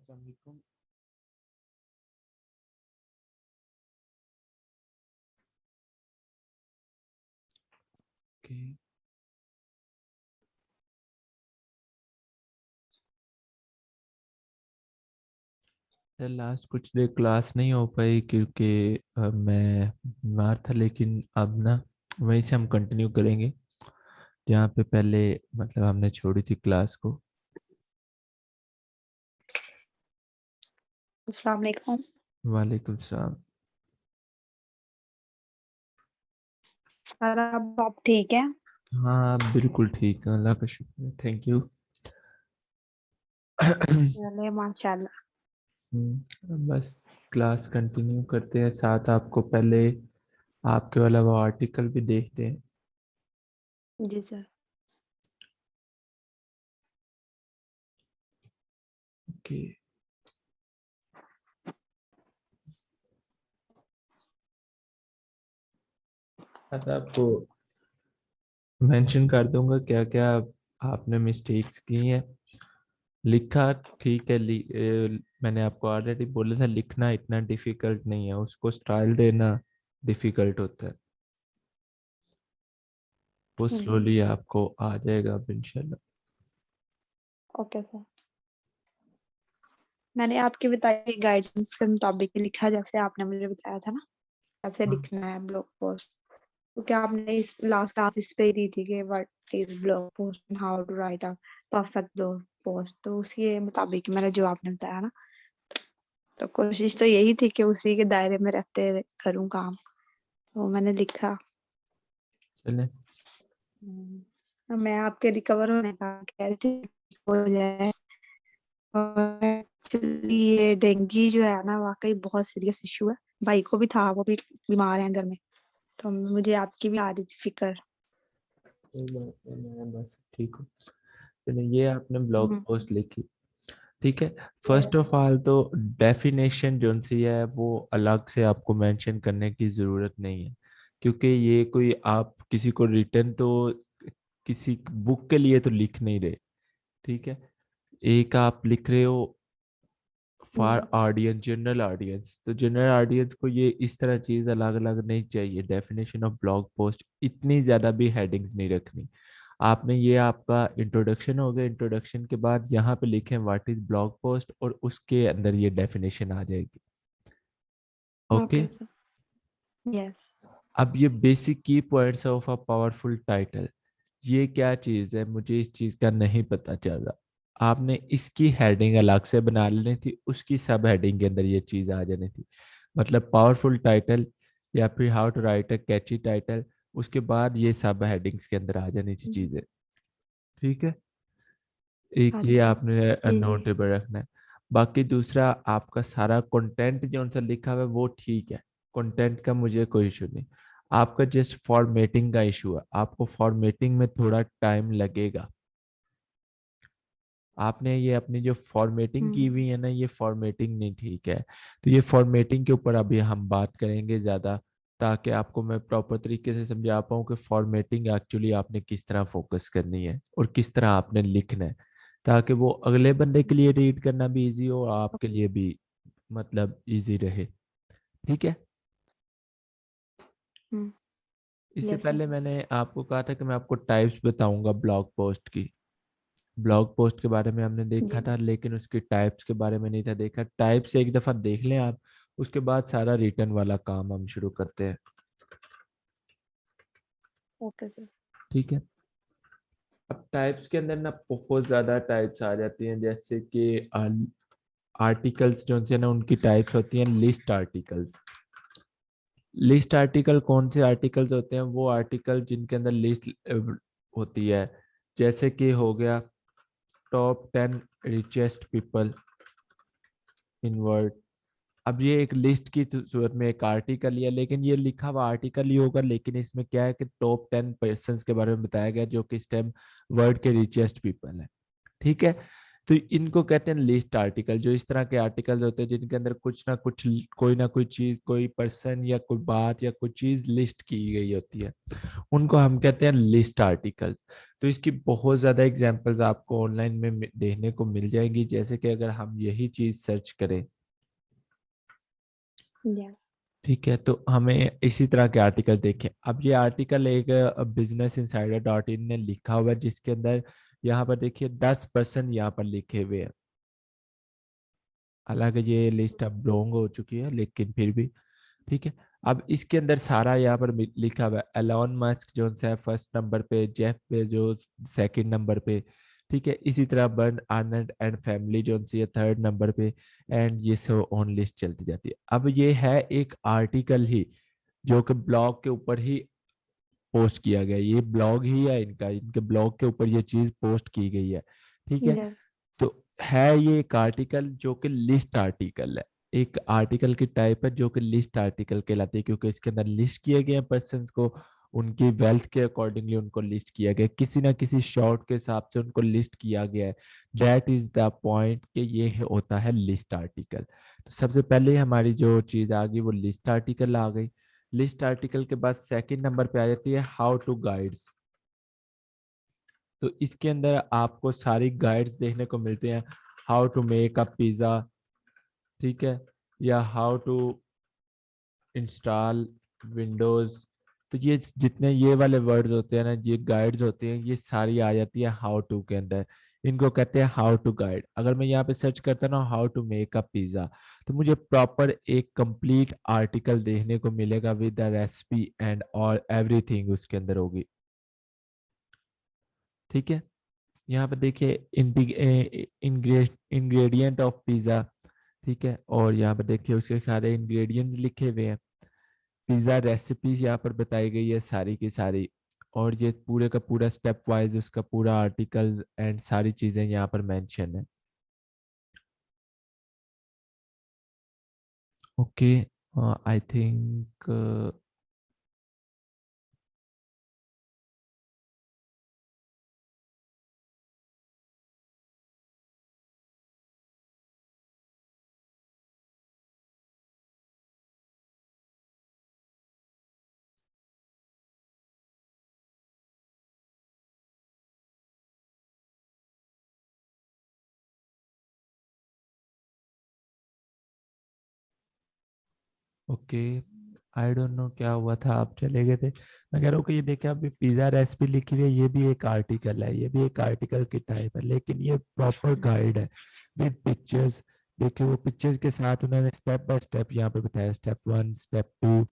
अस्सलाम वालेकुम। Okay, last कुछ देर क्लास नहीं हो पाई क्योंकि मैं बीमार था, लेकिन अब ना वहीं से हम कंटिन्यू करेंगे जहाँ पे पहले मतलब हमने छोड़ी थी क्लास को। अस्सलाम वालेकुम। वालेकुम सलाम। सर आप ठीक हैं? हाँ बिल्कुल ठीक है, अल्लाह का शुक्र है, थैंक यू। चलिए माशाल्लाह। बस क्लास कंटिन्यू करते हैं, साथ आपको पहले आपके वाला वो आर्टिकल भी देखते हैं। जी सर। ओके, साथ आपको मेंशन कर दूंगा क्या क्या आपने मिस्टेक्स की हैं। लिखा ठीक है, मैंने आपको ऑलरेडी बोला था लिखना इतना डिफिकल्ट नहीं है, उसको स्टाइल देना डिफिकल्ट होता है। वो स्लोली आपको आ जाएगा अब इंशाल्लाह। Okay sir. मैंने आपकी बताई गाइडेंस के मुताबिक ही लिखा, जैसे आपने मुझे बताया था ना कैसे हाँ, लिखना है ब्लॉग पोस्ट। क्योंकि आपने इस लास्ट क्लास इस पे ही दी थी कि what is blog post and how to write a perfect blog post, तो उसी मुताबिक मैंने जो आपने बताया ना, तो कोशिश तो यही थी कि उसी के दायरे में रहते करूँ काम, तो मैंने लिखा। चले। मैं आपके रिकवर होने का कह रही थी, हो जाए। एक्चुअली ये डेंगू जो है ना वाकई बहुत सीरियस इशू है। भाई को भी था, वो भी बीमार है घर में, तो मुझे आपकी भी आ रही थी फिक्र। कोई बात नहीं, मैं बस ठीक हूँ। चलिए, ये आपने ब्लॉग हम्म। पोस्ट लिखी, ठीक है। First yes. ऑफ ऑल तो डेफिनेशन जो सी है वो अलग से आपको मेंशन करने की ज़रूरत नहीं है, क्योंकि ये कोई आप किसी को रिटर्न तो किसी बुक के लिए तो लिख नहीं रहे, ठीक है। एक आप लिख रहे हो फॉर ऑडियंस, जनरल ऑडियंस, तो जनरल ऑडियंस को ये इस तरह चीज अलग अलग नहीं चाहिए। डेफिनेशन ऑफ ब्लॉग पोस्ट इतनी ज्यादा भी हेडिंग्स नहीं रखनी। आपने ये आपका इंट्रोडक्शन हो गया, इंट्रोडक्शन के बाद यहाँ पे लिखें व्हाट इज ब्लॉग पोस्ट और उसके अंदर ये डेफिनेशन आ जाएगी। ओके। Okay sir. यस। अब ये बेसिक की points of a powerful title, ये क्या चीज है मुझे इस चीज का नहीं पता चल रहा। आपने इसकी हेडिंग अलग से बना लेनी थी, उसकी सब हेडिंग के अंदर ये चीज आ जानी थी। मतलब पावरफुल टाइटल या फिर how to write a catchy title, उसके बाद ये सब हेडिंग्स के अंदर आ जानी चाहिए चीजें, ठीक है। एक हाँ ये जी। आपने जी जी। नोटेबल रखना है। बाकी दूसरा आपका सारा कंटेंट जो सा लिखा हुआ है वो ठीक है, कंटेंट का मुझे कोई इशू नहीं। आपका जस्ट फॉर्मेटिंग का इशू है, आपको फॉर्मेटिंग में थोड़ा टाइम लगेगा। आपने ये अपनी जो फॉर्मेटिंग की हुई है ना, ये फॉर्मेटिंग नहीं ठीक है। तो ये फॉर्मेटिंग के ऊपर अभी हम बात करेंगे ज़्यादा, ताकि आपको मैं प्रॉपर तरीके से समझा पाऊँ कि फॉर्मेटिंग एक्चुअली आपने किस तरह फोकस करनी है और किस तरह आपने लिखना है, ताकि वो अगले बंदे के लिए रीड करना भी इजी हो और आपके लिए भी मतलब इजी रहे, ठीक है। इससे यस सर। पहले मैंने आपको कहा था कि मैं आपको टाइप्स बताऊंगा ब्लॉग पोस्ट की। ब्लॉग पोस्ट के बारे में हमने देखा जी। था, लेकिन उसकी टाइप्स के बारे में नहीं था देखा। टाइप्स एक दफा देख लें आप, उसके बाद सारा रिटर्न वाला काम हम शुरू करते हैं, ओके सर। ठीक है। अब टाइप्स के अंदर ना बहुत ज्यादा टाइप्स आ जाती हैं, जैसे कि आर्टिकल्स जो है ना उनकी टाइप्स होती हैं लिस्ट आर्टिकल्स। लिस्ट आर्टिकल कौन से आर्टिकल्स होते हैं? वो आर्टिकल जिनके अंदर लिस्ट होती है, जैसे कि हो गया top 10 richest people in world. अब ये एक लिस्ट की सूरत में एक आर्टिकल लिया, लेकिन ये लिखा हुआ आर्टिकल ही होगा, लेकिन इसमें क्या है कि टॉप 10 पर्सन के बारे में बताया गया जो कि इस टाइम वर्ल्ड के रिचेस्ट पीपल है, ठीक है। तो इनको कहते हैं लिस्ट आर्टिकल। जो इस तरह के आर्टिकल्स होते हैं जिनके अंदर कुछ ना कोई चीज, कोई पर्सन या कोई बात या कोई चीज लिस्ट की गई होती है, उनको हम कहते हैं लिस्ट आर्टिकल्स। तो इसकी बहुत ज्यादा एग्जांपल्स आपको ऑनलाइन में देखने को मिल जाएंगी। जैसे कि अगर हम यही चीज सर्च करें, Yes. ठीक है, तो हमें इसी तरह के आर्टिकल देखें। अब ये आर्टिकल एक बिजनेस इंसाइडर डॉट इन ने लिखा हुआ है, जिसके अंदर यहाँ पर देखिए 10% यहाँ पर लिखे हुए हैं। हालांकि ये लिस्ट अब लॉन्ग हो चुकी है, लेकिन फिर भी ठीक है। अब इसके अंदर सारा यहाँ पर लिखा हुआ है। एलॉन मस्क जो है फर्स्ट नंबर पे, जेफ बेजोस सेकंड नंबर पे, ठीक है। इसी तरह बर्न आर्नल्ड एंड फैमिली जो है थर्ड नंबर पे, एंड ये सब ऑन लिस्ट चलती जाती है। अब ये है एक आर्टिकल ही जो कि ब्लॉग के ऊपर ही पोस्ट किया गया है। ये ब्लॉग ही है इनका, इनके ब्लॉग के ऊपर ये चीज पोस्ट की गई है, ठीक है। Yes. तो है ये एक आर्टिकल जो कि लिस्ट आर्टिकल है। एक आर्टिकल की टाइप है जो कि लिस्ट आर्टिकल कहलाती है, क्योंकि इसके अंदर लिस्ट किए गए हैं पर्सन्स को, उनकी वेल्थ के अकॉर्डिंगली उनको लिस्ट किया गया है, किसी ना किसी शॉर्ट के हिसाब से उनको लिस्ट किया गया है। दैट इज द पॉइंट कि ये होता है लिस्ट आर्टिकल। तो सबसे पहले हमारी जो चीज आ गई वो लिस्ट आर्टिकल आ गई। लिस्ट आर्टिकल के बाद सेकंड नंबर पे आ जाती है हाउ टू गाइड्स। तो इसके अंदर आपको सारी गाइड्स देखने को मिलते हैं। How to make a pizza, ठीक है, या हाउ टू इंस्टॉल विंडोज। तो ये जितने ये वाले वर्ड्स होते हैं ना, ये गाइड्स होते हैं, ये सारी आ जाती है हाउ टू के अंदर। इनको कहते हैं हाउ टू गाइड। अगर मैं यहाँ पे सर्च करता ना how to make a pizza, तो मुझे प्रॉपर एक कंप्लीट आर्टिकल देखने को मिलेगा with the recipe and all everything उसके अंदर होगी, ठीक है। यहाँ पे देखिए इंग्रेडिएंट ऑफ पिज्जा, ठीक है, और यहाँ पे देखिए उसके सारे इंग्रेडिएंट्स लिखे हुए हैं। पिज्जा रेसिपीज यहाँ पर बताई गई है सारी की सारी, और ये पूरे का पूरा स्टेप वाइज उसका पूरा आर्टिकल एंड सारी चीजें यहाँ पर मेंशन है। Okay, I think okay, I don't know क्या हुआ था, आप चले गए थे। मैं कह रहा हूँ कि ये देखिए अभी पिज्जा रेसिपी लिखी हुई है, ये भी एक आर्टिकल है, ये भी एक आर्टिकल की टाइप है, लेकिन ये प्रॉपर गाइड है विद पिक्चर्स। देखिए वो पिक्चर्स के साथ उन्होंने स्टेप बाय स्टेप यहाँ पे बताया। Step 1, step 2,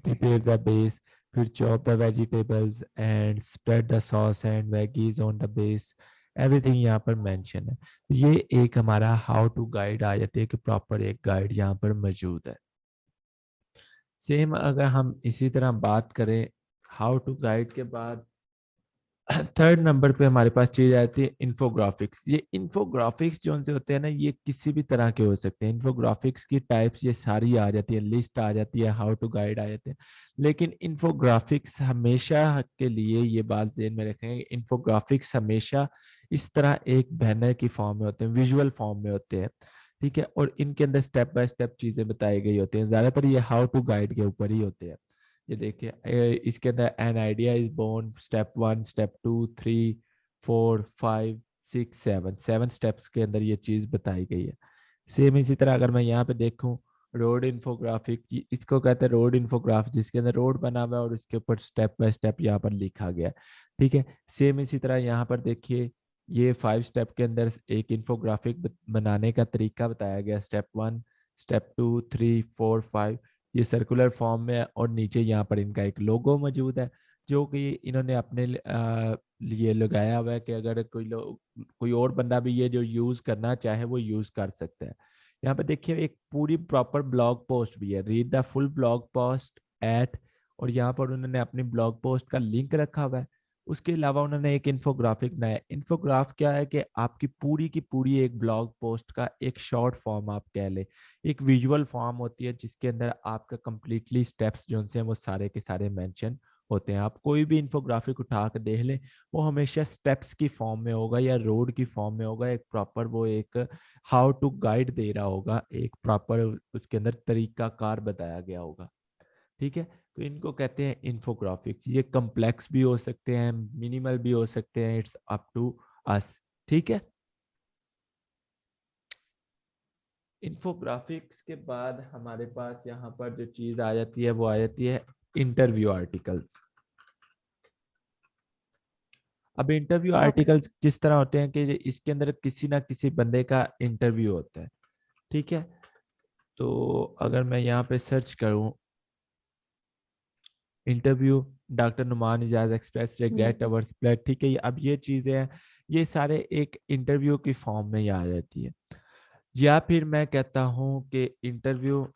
prepare the base, फिर chop the vegetables and spread the sauce and veggies on the base. Everything यहाँ पर मेंशन है। ये एक हमारा हाउ टू गाइड आ जाती है कि प्रॉपर एक गाइड यहाँ पर मौजूद है। सेम अगर हम इसी तरह बात करें हाउ टू गाइड के बाद, थर्ड नंबर पे हमारे पास चीज आती है इन्फोग्राफिक्स। ये इन्फोग्राफिक्स जो से होते हैं ना, ये किसी भी तरह के हो सकते हैं। इन्फोग्राफिक्स की टाइप्स ये सारी आ जाती है, लिस्ट आ जाती है, हाउ टू गाइड आ जाते हैं। लेकिन इन्फोग्राफिक्स हमेशा के लिए ये बात ध्यान में रखें, इन्फोग्राफिक्स हमेशा इस तरह एक बैनर की फॉर्म में होते हैं, विजुअल फॉर्म में होते हैं, ठीक है। और इनके अंदर स्टेप बाय स्टेप चीजें बताई गई होती हैं। ज्यादातर ये हाउ टू गाइड के ऊपर ही होते हैं। ये देखिए इसके अंदर an idea is born, step 1, step 2, 3, 4, 5, 6, 7, 7 steps के अंदर ये चीज बताई गई है। सेम इसी तरह अगर मैं यहाँ पे देखूं रोड इन्फोग्राफिक, इसको कहते हैं रोड इन्फोग्राफ, जिसके अंदर रोड बना हुआ है और उसके ऊपर स्टेप बाय स्टेप यहाँ पर लिखा गया है, ठीक है। सेम इसी तरह यहाँ पर देखिए ये 5 स्टेप के अंदर एक इन्फोग्राफिक बनाने का तरीका बताया गया। स्टेप 1, स्टेप 2, 3, 4, 5, ये सर्कुलर फॉर्म में है, और नीचे यहाँ पर इनका एक लोगो मौजूद है जो कि इन्होंने अपने लिए लगाया हुआ है कि अगर कोई और बंदा भी ये जो यूज करना चाहे वो यूज कर सकता है। यहाँ पे देखिए एक पूरी प्रॉपर ब्लॉग पोस्ट भी है, read the full blog post at, और यहाँ पर उन्होंने अपनी ब्लॉग पोस्ट का लिंक रखा हुआ है। उसके अलावा उन्होंने एक इन्फोग्राफिक बनाया। इन्फोग्राफ क्या है कि आपकी पूरी की पूरी एक ब्लॉग पोस्ट का एक शॉर्ट फॉर्म आप कह ले, एक विजुअल फॉर्म होती है जिसके अंदर आपका कंप्लीटली स्टेप्स जो हैं वो सारे के सारे मेंशन होते हैं। आप कोई भी इन्फोग्राफिक उठा कर देख लें, वो हमेशा स्टेप्स की फॉर्म में होगा या रोड की फॉर्म में होगा, एक प्रॉपर वो एक हाउ टू गाइड दे रहा होगा, एक प्रॉपर उसके अंदर तरीका कार बताया गया होगा। ठीक है, तो इनको कहते हैं इन्फोग्राफिक्स। ये कम्प्लेक्स भी हो सकते हैं, मिनिमल भी हो सकते हैं, इट्स अप टू अस। ठीक है, इन्फोग्राफिक्स के बाद हमारे पास यहाँ पर जो चीज आ जाती है वो आ जाती है इंटरव्यू आर्टिकल्स। अब इंटरव्यू ओके। आर्टिकल्स किस तरह होते हैं कि इसके अंदर किसी ना किसी बंदे का इंटरव्यू होता है। ठीक है, तो अगर मैं यहाँ पे सर्च करूँ interview doctor Numan Ijaz express से गेट अवर प्लेट, ठीक है, अब ये चीजें हैं, ये सारे एक इंटरव्यू की फॉर्म में ही आ जाती है। या फिर मैं कहता हूँ कि interview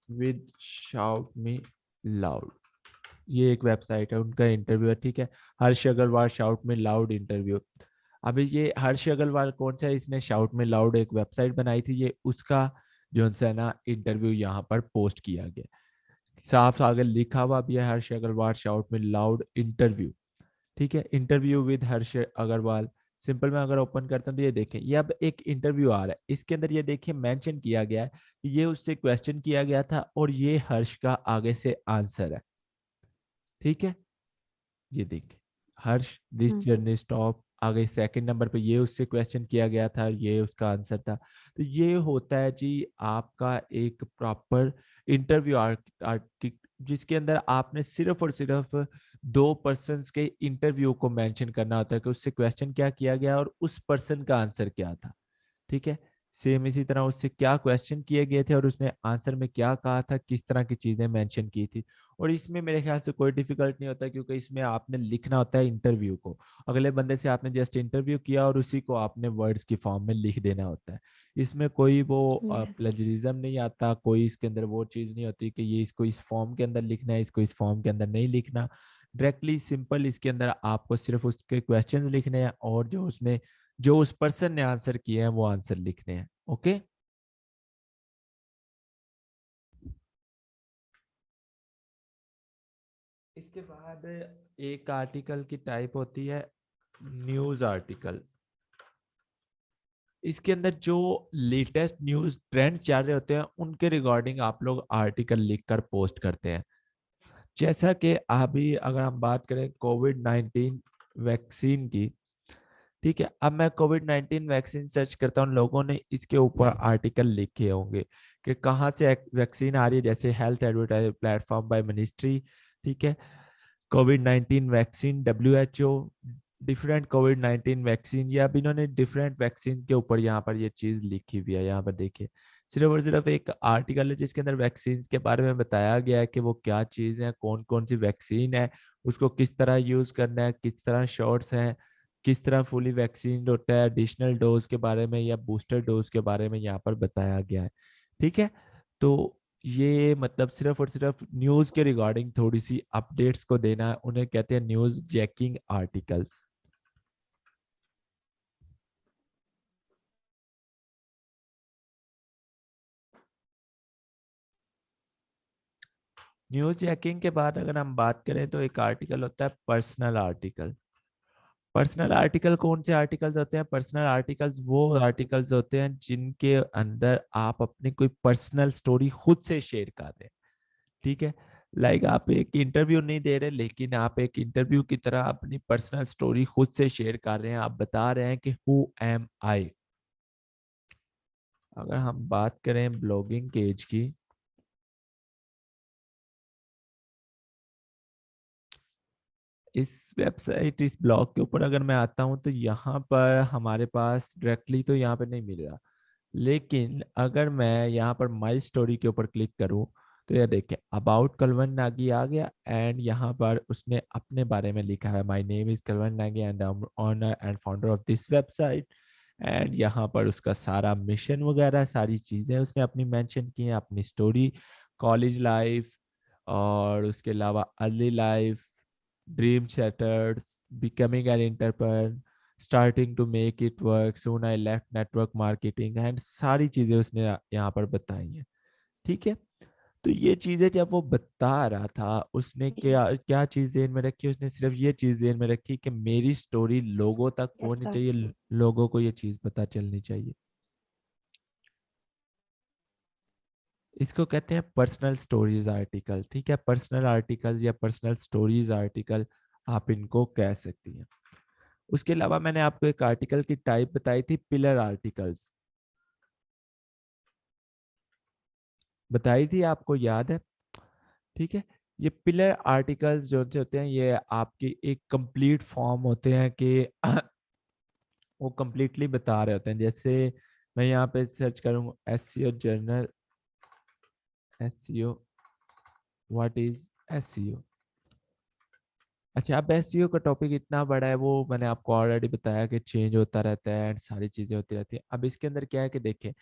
with shout me loud, ये एक वेबसाइट है, उनका इंटरव्यू है। ठीक है, हर्ष अग्रवाल शाउट में लाउड इंटरव्यू। अभी ये हर्ष अग्रवाल कौन सा है, इसने शाउट में लाउड एक वेबसाइट बनाई थी, ये उसका जो है ना इंटरव्यू यहाँ पर पोस्ट किया गया, साफ आगे लिखा हुआ भी है हर्ष अग्रवाल शाउट में लाउड इंटरव्यू। ठीक है, interview with Harsh Agarwal, simple में अगर ओपन करता हूँ तो ये देखें, ये अब एक इंटरव्यू आ रहा है, इसके अंदर ये देखिए मेंशन किया गया है कि ये उससे क्वेश्चन किया गया था और ये हर्ष का आगे से आंसर है। ठीक है, ये देखिए हर्ष दिस जर्नी स्टॉप, आगे सेकंड नंबर पे ये उससे क्वेश्चन किया गया था, ये उसका आंसर था। तो ये होता है जी आपका एक प्रॉपर इंटरव्यू आर्ट जिसके अंदर आपने सिर्फ और सिर्फ दो पर्सन्स के इंटरव्यू को मेंशन करना होता है कि उससे क्वेश्चन क्या किया गया और उस पर्सन का आंसर क्या था। ठीक है, सेम इसी तरह उससे क्या क्वेश्चन किए गए थे और उसने आंसर में क्या कहा था, किस तरह की चीजें मेंशन की थी। और इसमें मेरे ख्याल से कोई डिफिकल्ट नहीं होता, क्योंकि इसमें आपने लिखना होता है इंटरव्यू को, अगले बंदे से आपने जस्ट इंटरव्यू किया और उसी को आपने वर्ड्स की फॉर्म में लिख देना होता है। इसमें कोई वो यस। प्लेजरिज्म नहीं आता, कोई इसके अंदर वो चीज नहीं होती कि ये इसको इस फॉर्म के अंदर लिखना है, इसको इस फॉर्म के अंदर नहीं लिखना। डायरेक्टली सिंपल इसके अंदर आपको सिर्फ उसके क्वेश्चंस लिखने हैं और जो उसने जो उस पर्सन ने आंसर किए हैं वो आंसर लिखने हैं। ओके, इसके बाद एक आर्टिकल की टाइप होती है न्यूज आर्टिकल। इसके अंदर जो लेटेस्ट न्यूज ट्रेंड चल रहे होते हैं उनके रिगार्डिंग आप लोग आर्टिकल लिखकर पोस्ट करते हैं। जैसा कि अभी अगर हम बात करें कोविड 19 वैक्सीन की, ठीक है, अब मैं कोविड 19 वैक्सीन सर्च करता हूँ, लोगों ने इसके ऊपर आर्टिकल लिखे होंगे कि कहाँ से वैक्सीन आ रही है, जैसे health advertise platform by ministry. ठीक है, Covid 19 vaccine WHO, different Covid 19 vaccine, या अब इन्होंने डिफरेंट वैक्सीन के ऊपर यहाँ पर ये चीज लिखी हुई है। यहाँ पर देखिए सिर्फ और सिर्फ एक आर्टिकल है जिसके अंदर वैक्सीन के बारे में बताया गया है कि वो क्या चीज़ है, कौन कौन सी वैक्सीन है, उसको किस तरह यूज करना है, किस तरह शॉट्स हैं, किस तरह फुली वैक्सीन होता है, एडिशनल डोज के बारे में या बूस्टर डोज के बारे में यहाँ पर बताया गया है। ठीक है, तो ये मतलब सिर्फ और सिर्फ न्यूज के रिगार्डिंग थोड़ी सी अपडेट्स को देना, उन्हें कहते हैं news jacking articles. News jacking के बाद अगर हम बात करें तो एक आर्टिकल होता है पर्सनल आर्टिकल। पर्सनल आर्टिकल कौन से आर्टिकल्स होते हैं? पर्सनल आर्टिकल्स वो आर्टिकल्स होते हैं जिनके अंदर आप अपनी कोई पर्सनल स्टोरी खुद से शेयर कर रहे हैं। ठीक है, लाइक आप एक इंटरव्यू नहीं दे रहे, लेकिन आप एक इंटरव्यू की तरह अपनी पर्सनल स्टोरी खुद से शेयर कर रहे हैं, आप बता रहे हैं कि हु एम आई। अगर हम बात करें ब्लॉगिंग पेज की, इस वेबसाइट इस ब्लॉग के ऊपर अगर मैं आता हूं तो यहाँ पर हमारे पास डायरेक्टली तो यहाँ पर नहीं मिल रहा, लेकिन अगर मैं यहाँ पर माई स्टोरी के ऊपर क्लिक करूँ तो यह देखिए अबाउट कलवन नागी आ गया, एंड यहाँ पर उसने अपने बारे में लिखा है, my name is Kalwan Nagi and I am owner and founder of this website. And यहाँ पर उसका सारा मिशन वगैरह सारी चीज़ें उसने अपनी मेंशन की हैं, अपनी स्टोरी, कॉलेज लाइफ, और उसके अलावा early life, dream setters, becoming an entrepreneur, starting to make it work, soon I left network marketing, and सारी चीजें उसने यहाँ पर बताई हैं। ठीक है, तो ये चीजें जब वो बता रहा था, उसने क्या क्या चीज ध्यान में रखी, उसने सिर्फ ये चीज ध्यान में रखी कि मेरी स्टोरी लोगों तक यस पहुंचनी सर। चाहिए, लोगों को ये चीज पता चलनी चाहिए। इसको कहते हैं पर्सनल स्टोरीज आर्टिकल। ठीक है, पर्सनल आर्टिकल या पर्सनल स्टोरीज आर्टिकल आप इनको कह सकती हैं। उसके अलावा मैंने आपको एक आर्टिकल की टाइप बताई थी, पिलर आर्टिकल्स, बताई थी, आपको याद है? ठीक है, ये पिलर आर्टिकल्स जो होते हैं ये आपकी एक कंप्लीट फॉर्म होते हैं कि वो कंप्लीटली बता रहे होते हैं। जैसे मैं यहाँ पे सर्च करूँगा SEO journal, SEO, what is SEO. अच्छा, अब एसईओ का टॉपिक इतना बड़ा है, वो मैंने आपको ऑलरेडी बताया कि चेंज होता रहता है एंड सारी चीजें होती रहती हैं। अब इसके अंदर क्या है कि देखिए,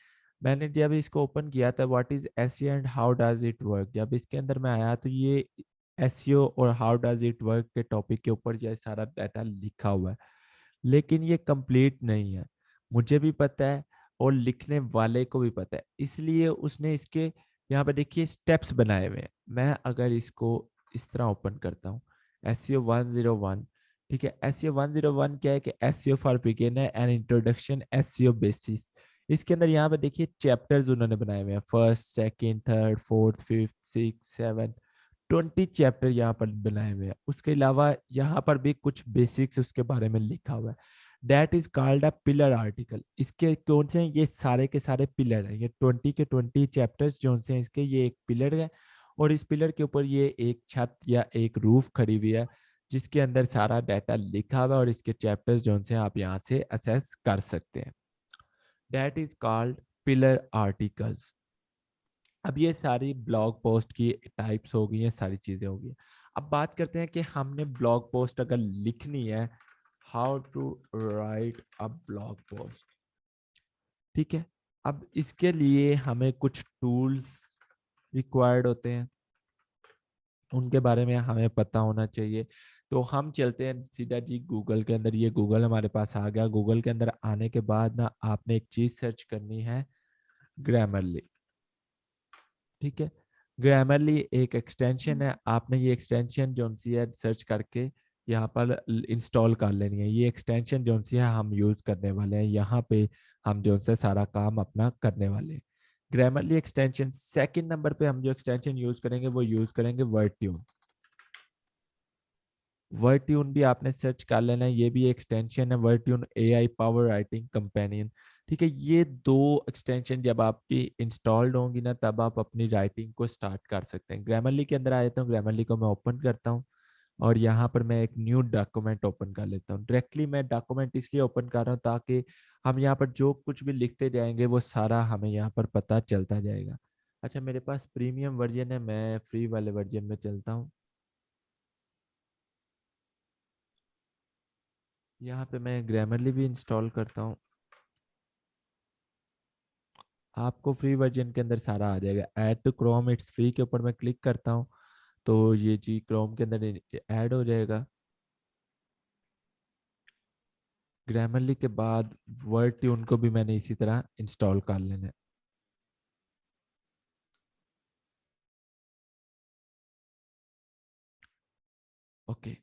मैंने जब इसको ओपन किया था, what is SEO and how does it work, जब इसके अंदर मैं आया तो ये एसईओ और हाउ डज इट वर्क के टॉपिक के ऊपर ये सारा डाटा लिखा हुआ है, लेकिन ये कंप्लीट नहीं है। मुझे भी पता है और लिखने वाले को भी पता है, इसलिए उसने इसके यहाँ पे देखिए स्टेप्स बनाए हुए हैं। मैं अगर इसको इस तरह ओपन करता हूँ, SEO 101, ठीक है, SEO 101 क्या है कि SEO for beginner and introduction SEO basis. इसके अंदर यहाँ पे देखिए चैप्टर्स उन्होंने बनाए हुए हैं, first, second, third, fourth, fifth, six, seven, 20 chapter यहाँ पर बनाए हुए हैं। उसके अलावा यहाँ पर भी कुछ बेसिक्स उसके बारे में लिखा हुआ है। That is called a pillar article. इसके कौन से हैं? ये सारे के सारे पिलर हैं, ये 20 के 20 चैप्टर्स जो से हैं इसके, ये एक पिलर है और इस पिलर के ऊपर ये एक छत या एक रूफ खड़ी हुई है जिसके अंदर सारा डाटा लिखा हुआ है और इसके चैप्टर्स जो से आप यहाँ से असेस कर सकते हैं। That is called pillar articles. अब ये सारी ब्लॉग पोस्ट की टाइप्स हो गई हैं, सारी चीजें हो गई हैं। अब बात करते हैं कि हमने ब्लॉग पोस्ट अगर लिखनी है, how to write a blog post. ठीक है, अब इसके लिए हमें कुछ टूल्स रिक्वायर्ड होते हैं, उनके बारे में हमें पता होना चाहिए। तो हम चलते हैं सीधा जी गूगल के अंदर। ये गूगल हमारे पास आ गया। गूगल के अंदर आने के बाद ना आपने एक चीज सर्च करनी है, ग्रामरली। ठीक है, ग्रामरली एक एक्सटेंशन है, आपने ये एक्सटेंशन जो सी है सर्च करके यहाँ पर इंस्टॉल कर लेनी है। ये एक्सटेंशन जो सी है हम यूज करने वाले हैं, यहाँ पे हम जो से सारा काम अपना करने वाले हैं। Grammarly extension. सेकंड नंबर पे हम जो एक्सटेंशन यूज करेंगे वो यूज करेंगे वर्ड ट्यून। वर्ड ट्यून भी आपने सर्च कर लेना है, ये भी एक्सटेंशन है, word tune AI power writing companion. ठीक है, ये दो एक्सटेंशन जब आपकी इंस्टॉल्ड होंगी ना तब आप अपनी राइटिंग को स्टार्ट कर सकते हैं। ग्रामरली के अंदर आ जाता हूँ, ग्रामरली को मैं ओपन करता हूँ और यहाँ पर मैं एक न्यू डॉक्यूमेंट ओपन कर लेता हूँ। डायरेक्टली मैं डॉक्यूमेंट इसलिए ओपन कर रहा हूँ ताकि हम यहाँ पर जो कुछ भी लिखते जाएंगे वो सारा हमें यहाँ पर पता चलता जाएगा। अच्छा, मेरे पास प्रीमियम वर्जन है, मैं फ्री वाले वर्जन में चलता हूँ। यहाँ पे मैं ग्रामरली भी इंस्टॉल करता हूँ। आपको फ्री वर्जन के अंदर सारा आ जाएगा। Add to Chrome it's free के ऊपर मैं क्लिक करता हूँ तो ये जी क्रोम के अंदर ऐड हो जाएगा। ग्रामरली के बाद वर्ड ट्यून को भी मैंने इसी तरह इंस्टॉल कर लेना है। ओके,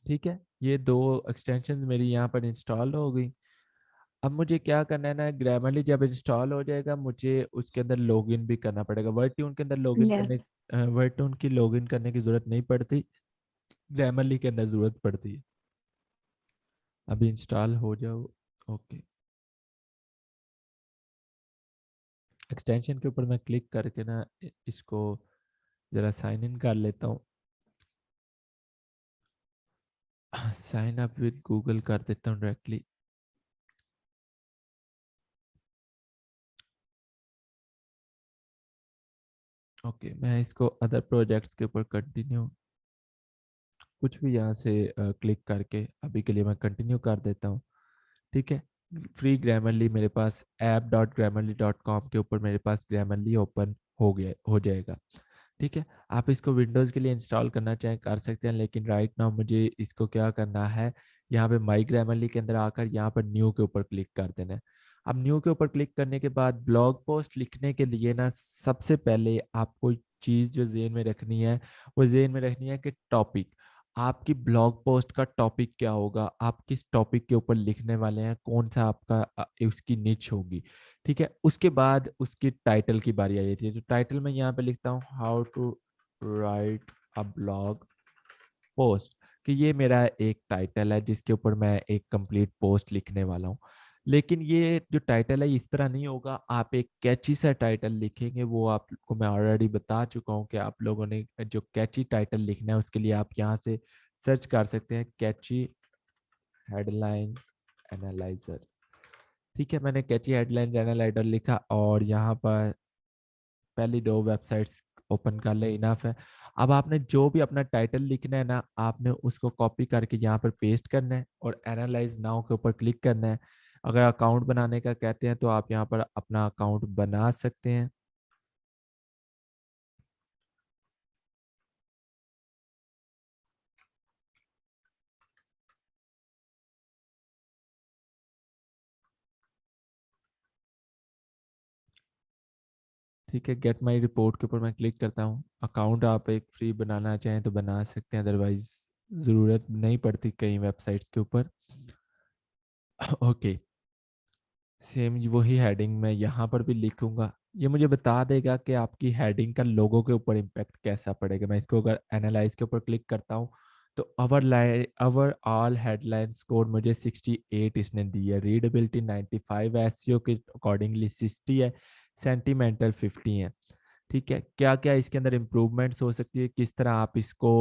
ठीक है, ये दो एक्सटेंशन मेरी यहाँ पर इंस्टॉल हो गई। अब मुझे क्या करना है ना, ग्रामरली जब इंस्टॉल हो जाएगा मुझे उसके अंदर लॉगिन भी करना पड़ेगा। वर्ड ट्यून के अंदर लॉगिन यस। करने, वर्ड ट्यून की लॉगिन करने की जरूरत नहीं पड़ती, ग्रामरली के अंदर जरूरत पड़ती है। अभी इंस्टॉल हो जाओ। ओके, एक्सटेंशन के ऊपर मैं क्लिक करके ना इसको जरा साइन इन कर लेता हूँ। साइन अप विद गूगल कर देता हूँ डायरेक्टली। ओके, मैं इसको अदर प्रोजेक्ट्स के ऊपर कंटिन्यू कुछ भी यहाँ से क्लिक करके अभी के लिए मैं कंटिन्यू कर देता हूँ। ठीक है, फ्री ग्रामरली मेरे पास app.grammarly.com के ऊपर मेरे पास ग्रामरली ओपन हो गया, हो जाएगा। ठीक है, आप इसको विंडोज़ के लिए इंस्टॉल करना चाहें कर सकते हैं, लेकिन राइट नाउ मुझे इसको क्या करना है, यहाँ पे माई ग्रामरली के अंदर आकर यहाँ पर न्यू के ऊपर क्लिक कर देना है। अब न्यू के ऊपर क्लिक करने के बाद ब्लॉग पोस्ट लिखने के लिए ना सबसे पहले आपको चीज जो जेन में रखनी है वो जेन में रखनी है कि टॉपिक, आपकी ब्लॉग पोस्ट का टॉपिक क्या होगा, आप किस टॉपिक के ऊपर लिखने वाले हैं, कौन सा आपका उसकी निच होगी। ठीक है, उसके बाद उसकी टाइटल की बारी आ जाती है। तो टाइटल में यहाँ पे लिखता हूँ how to write a blog post, कि ये मेरा एक टाइटल है जिसके ऊपर मैं एक कंप्लीट पोस्ट लिखने वाला हूँ। लेकिन ये जो टाइटल है इस तरह नहीं होगा, आप एक कैची सा टाइटल लिखेंगे। वो आपको मैं ऑलरेडी बता चुका हूँ कि आप लोगों ने जो कैची टाइटल लिखना है उसके लिए आप यहाँ से सर्च कर सकते हैं कैची हेडलाइंस एनालाइजर। ठीक है, मैंने कैची हेडलाइंस एनालाइजर लिखा और यहाँ पर पहली दो वेबसाइट्स ओपन कर ले, इनफ है। अब आपने जो भी अपना टाइटल लिखना है ना, आपने उसको कॉपी करके यहाँ पर पेस्ट करना है और एनालाइज नाउ के ऊपर क्लिक करना है। अगर अकाउंट बनाने का कहते हैं तो आप यहाँ पर अपना अकाउंट बना सकते हैं। ठीक है, गेट माई रिपोर्ट के ऊपर मैं क्लिक करता हूँ। अकाउंट आप एक फ्री बनाना चाहें तो बना सकते हैं, अदरवाइज ज़रूरत नहीं पड़ती कई वेबसाइट्स के ऊपर। ओके, सेम वही हेडिंग मैं यहाँ पर भी लिखूंगा। ये मुझे बता देगा कि आपकी हेडिंग का लोगों के ऊपर इम्पैक्ट कैसा पड़ेगा। मैं इसको अगर एनालाइज के ऊपर क्लिक करता हूँ तो अवर ऑल हेडलाइन स्कोर मुझे 68 इसने दी है, रीडेबिलिटी 95, एसईओ के अकॉर्डिंगली 60 है, सेंटीमेंटल 50 है। ठीक है, क्या क्या इसके अंदर इम्प्रूवमेंट्स हो सकती है, किस तरह आप इसको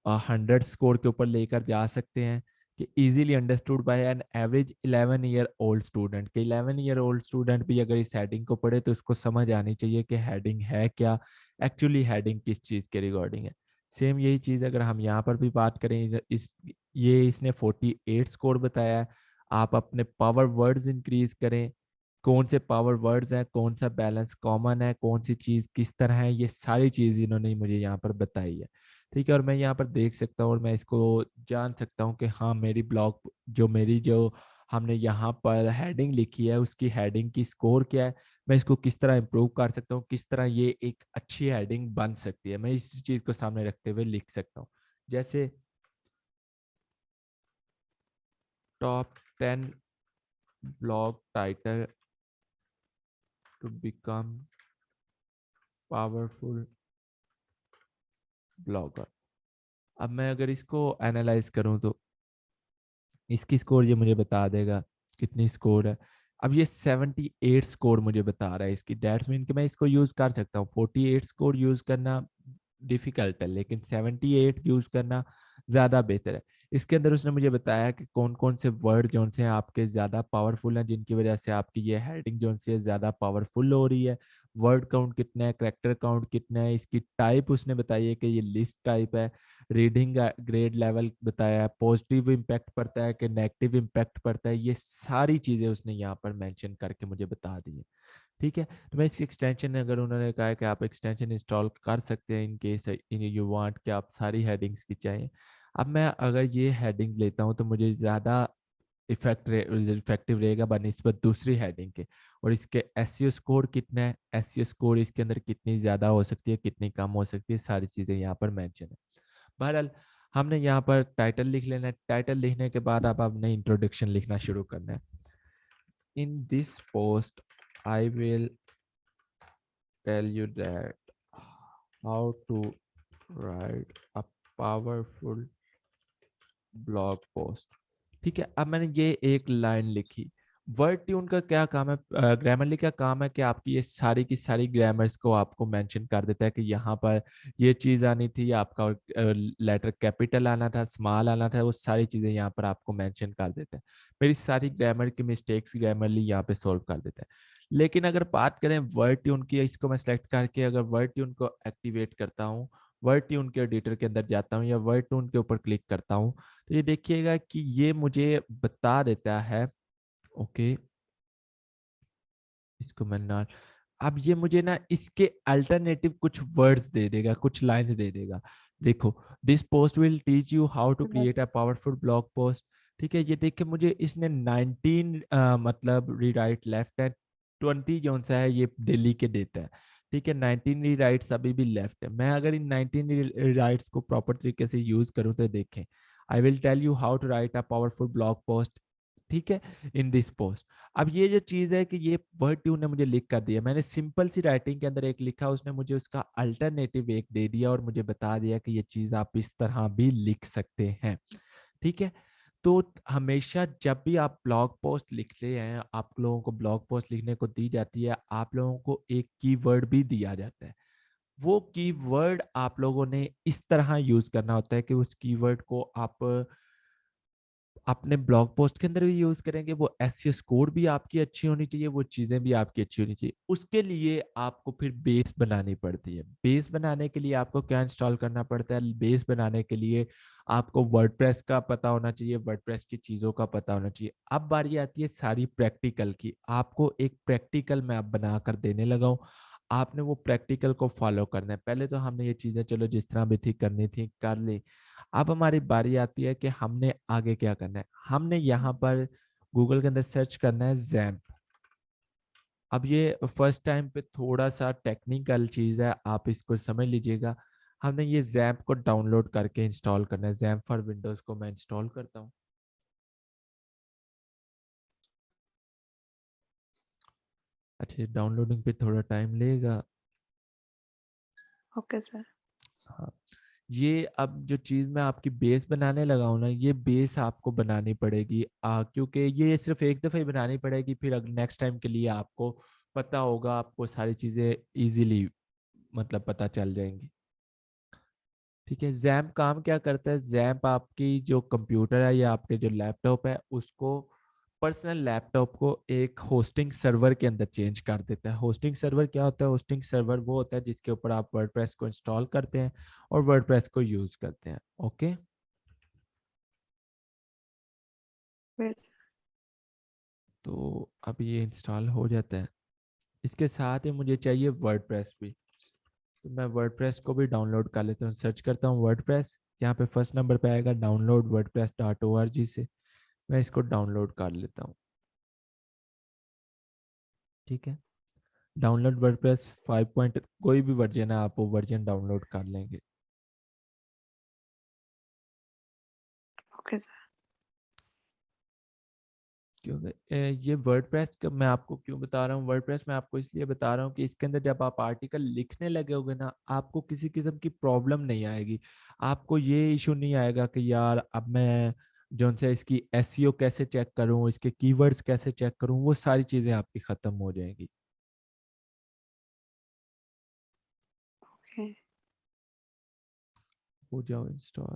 100 स्कोर के ऊपर लेकर जा सकते हैं कि easily understood by an average 11 year old student, के 11 ईयर ओल्ड स्टूडेंट भी अगर इस हेडिंग को पढ़े तो उसको समझ आनी चाहिए कि हेडिंग है क्या, एक्चुअली हेडिंग किस चीज़ के रिगार्डिंग है। सेम यही चीज़ अगर हम यहाँ पर भी बात करें, ये इसने 48 स्कोर बताया है। आप अपने पावर वर्ड्स इंक्रीज करें, कौन से पावर वर्ड्स हैं, कौन सा बैलेंस कॉमन है, कौन सी चीज़ किस तरह है, ये सारी चीज़ इन्होंने मुझे यहाँ पर बताई है। ठीक है, और मैं यहाँ पर देख सकता हूँ और मैं इसको जान सकता हूँ कि हाँ मेरी ब्लॉग जो हमने यहाँ पर हेडिंग लिखी है उसकी हेडिंग की स्कोर क्या है, मैं इसको किस तरह इम्प्रूव कर सकता हूँ, किस तरह ये एक अच्छी हेडिंग बन सकती है, मैं इस चीज़ को सामने रखते हुए लिख सकता हूँ। जैसे top 10 blog title to become powerful blogger. अब मैं अगर इसको एनालाइज करूं तो इसकी स्कोर ये मुझे बता देगा कितनी स्कोर है। अब ये 78 स्कोर मुझे बता रहा है इसकी, डेट्स मीन कि मैं इसको यूज कर सकता हूँ। 48 स्कोर यूज करना डिफिकल्ट है लेकिन 78 यूज करना ज्यादा बेहतर है। इसके अंदर उसने मुझे बताया कि कौन कौन से वर्ड जो से आपके ज्यादा पावरफुल हैं, जिनकी वजह से आपकी ये हेडिंग जो से ज्यादा पावरफुल हो रही है। वर्ड काउंट कितना है, करेक्टर काउंट कितना है, इसकी टाइप उसने बताई है कि ये लिस्ट टाइप है। रीडिंग ग्रेड लेवल बताया है, पॉजिटिव इम्पैक्ट पड़ता है कि नेगेटिव इम्पैक्ट पड़ता है, ये सारी चीजें उसने यहाँ पर मेंशन करके मुझे बता दी है। ठीक है, तो मैं इसकी एक्सटेंशन, अगर उन्होंने कहा है कि आप एक्सटेंशन इंस्टॉल कर सकते हैं in case in you want कि आप सारी हेडिंग्स की चाहिए। अब मैं अगर ये हेडिंग लेता हूँ तो मुझे ज़्यादा इफेक्टिव रहेगा बनिस्बत दूसरी हेडिंग के। और इसके एसईओ स्कोर कितना है, एसईओ स्कोर इसके अंदर कितनी ज़्यादा हो सकती है, कितनी कम हो सकती है, सारी चीज़ें यहाँ पर मेंशन है। बहरहाल हमने यहाँ पर टाइटल लिख लेना है। टाइटल लिखने के बाद आप अपने इंट्रोडक्शन लिखना शुरू करना है। In this post I will tell you that how to write a powerful blog post। ठीक है, अब मैंने ये एक लाइन लिखी। वर्ड ट्यून का क्या काम है, ग्रामरली का काम है कि आपकी ये सारी की सारी ग्रामर्स को आपको मेंशन कर देता है कि यहाँ पर ये चीज़ आनी थी, आपका लेटर कैपिटल आना था, स्मॉल आना था, वो सारी चीज़ें यहाँ पर आपको मेंशन कर देता है। मेरी सारी ग्रामर की मिस्टेक्स ग्रामरली यहाँ पे सॉल्व कर देता है। लेकिन अगर बात करें वर्ड ट्यून की, इसको मैं सेलेक्ट करके अगर वर्ड ट्यून को एक्टिवेट करता हूँ, वर्ड ट्यून के एडिटर के अंदर जाता हूँ या वर्ड ट्यून के ऊपर क्लिक करता हूँ तो ये देखिएगा कि ये मुझे बता देता है। ओके, इसको मैं ना, अब ये मुझे ना इसके अल्टरनेटिव कुछ वर्ड्स दे देगा, कुछ लाइंस दे देगा। देखो, this post will teach you how to create a powerful blog post, ठीक है, ये देख के मुझे इसने 19 मतलब रीराइट लेफ्ट है, 20 जो सा है ये दिल्ली के देता है। ठीक है, 19 रीराइट्स अभी भी लेफ्ट है। मैं अगर इन 19 रीराइट्स को प्रॉपर तरीके से यूज करूँ तो देखें, I will tell you how to write a powerful blog post. ठीक है, इन दिस पोस्ट। अब ये जो चीज है कि ये वर्ड ट्यून ने मुझे लिख कर दिया, मैंने सिंपल सी राइटिंग के अंदर एक लिखा, उसने मुझे उसका अल्टरनेटिव एक दे दिया और मुझे बता दिया कि ये चीज आप इस तरह भी लिख सकते हैं। ठीक है, तो हमेशा जब भी आप ब्लॉग पोस्ट लिखते हैं, आप लोगों को ब्लॉग पोस्ट लिखने को दी जाती है, आप लोगों को एक कीवर्ड भी दिया जाता है। वो कीवर्ड आप लोगों ने इस तरह यूज करना होता है कि उस कीवर्ड को आप अपने ब्लॉग पोस्ट के अंदर भी यूज करेंगे, वो एसईओ स्कोर भी आपकी अच्छी होनी चाहिए, वो चीजें भी आपकी अच्छी होनी चाहिए। उसके लिए आपको फिर बेस बनानी पड़ती है। बेस बनाने के लिए आपको क्या इंस्टॉल करना पड़ता है? बेस बनाने के लिए आपको वर्डप्रेस का पता होना चाहिए, वर्डप्रेस की चीजों का पता होना चाहिए। अब बारी आती है सारी प्रैक्टिकल की। आपको एक प्रैक्टिकल मैं अब बना कर देने लगा हूँ, आपने वो प्रैक्टिकल को फॉलो करना है। पहले तो हमने ये चीजें चलो जिस तरह भी थी करनी थी कर ली। अब हमारी बारी आती है कि हमने आगे क्या करना है। हमने यहाँ पर गूगल के अंदर सर्च करना है जैम्प। अब ये फर्स्ट टाइम पे थोड़ा सा टेक्निकल चीज है, आप इसको समझ लीजिएगा। हमने ये जैम्प को डाउनलोड करके इंस्टॉल करना है। जैम्प फॉर विंडोज को मैं इंस्टॉल करता हूँ। अच्छा, डाउनलोडिंग पे थोड़ा टाइम लेगा। Okay sir. हाँ, ये अब जो चीज मैं आपकी बेस बनाने लगा हूं ना, ये बेस आपको बनानी पड़ेगी क्योंकि ये सिर्फ एक दफा ही बनानी पड़ेगी, फिर अगर नेक्स्ट टाइम के लिए आपको पता होगा, आपको सारी चीजें इजीली मतलब पता चल जाएंगी। ठीक है, जैम्प काम क्या करता है? जैम्प आपकी जो कंप्यूटर है या आपके जो लैपटॉप है उसको, पर्सनल लैपटॉप को एक होस्टिंग सर्वर के अंदर चेंज कर देता है। होस्टिंग सर्वर क्या होता है? होस्टिंग सर्वर वो होता है जिसके ऊपर आप वर्डप्रेस को इंस्टॉल करते हैं और वर्डप्रेस को यूज करते हैं। Okay, wait. तो अब ये इंस्टॉल हो जाता है। इसके साथ ही मुझे चाहिए वर्डप्रेस भी, तो मैं वर्डप्रेस को भी डाउनलोड कर लेता हूँ। सर्च करता हूँ वर्डप्रेस, यहाँ पे फर्स्ट नंबर पे आएगा download WordPress dot O R G से। मैं इसको डाउनलोड कर लेता हूँ। ठीक है, डाउनलोड वर्डप्रेस 5 पॉइंट कोई भी वर्जन है, आप वो वर्जन डाउनलोड कर लेंगे। Okay sir. क्योंकि ये वर्डप्रेस का मैं आपको क्यों बता रहा हूँ, वर्डप्रेस मैं आपको इसलिए बता रहा हूँ कि इसके अंदर जब आप आर्टिकल लिखने लगे होगे ना, आपको किसी किस्म की प्रॉब्लम नहीं आएगी। आपको ये इशू नहीं आएगा कि यार अब मैं जो से इसकी एसईओ कैसे चेक करूँ, इसके कीवर्ड्स कैसे चेक करूँ, वो सारी चीज़ें आपकी ख़त्म हो जाएंगी। ओके। हो जाओ इंस्टॉल।